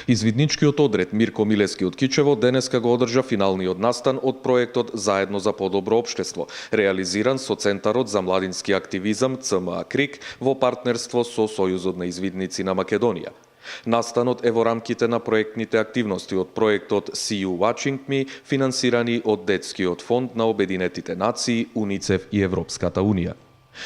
Извидничкиот одред Мирко Милески од Кичево денеска го одржа финалниот настан од проектот Заедно за подобро општество, реализиран со Центарот за младински активизам ЦМА КРИК во партнерство со Сојузот на извидници на Македонија. Настанот е во рамките на проектните активности од проектот See You Watching Me, финансирани од Детскиот фонд на Обединетите нации, УНИЦЕФ и Европската Унија.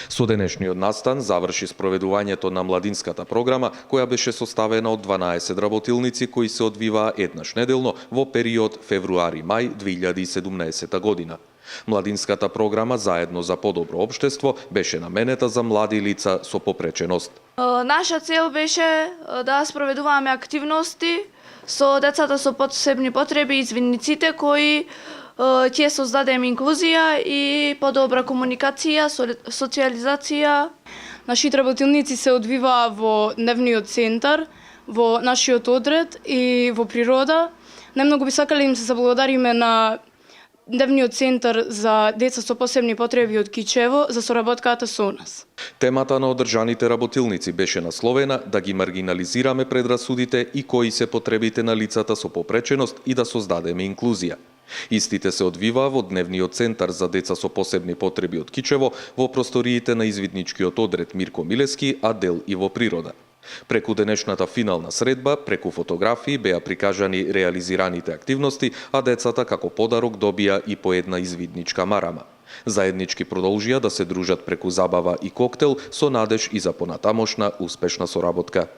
Со денешниот настан заврши спроведувањето на младинската програма, која беше составена од 12 работилници кои се одвиваа еднаш неделно во период февруари-мај 2017 година. Младинската програма Заедно за подобро општество беше наменета за млади лица со попреченост. Наша цел беше да спроведуваме активности со децата со посебни потреби и извидниците кои ќе создадеме инклузија и подобра комуникација, социализација. Нашите работилници се одвиваа во дневниот центар, во нашиот одред и во природа. Најмногу би сакале им се заблагодариме на Дневниот центар за деца со посебни потреби од Кичево за соработката со нас. Темата на одржаните работилници беше насловена да ги маргинализираме предрасудите и кои се потребите на лицата со попреченост и да создадеме инклузија. Истите се одвиваа во Дневниот центар за деца со посебни потреби од Кичево во просториите на извидничкиот одред Мирко Милески, а дел и во природа. Преку денешната финална средба, преку фотографии беа прикажани реализираните активности, а децата како подарок добија и по една извидничка марама. Заеднички продолжија да се дружат преку забава и коктел со надеж и за понатамошна успешна соработка.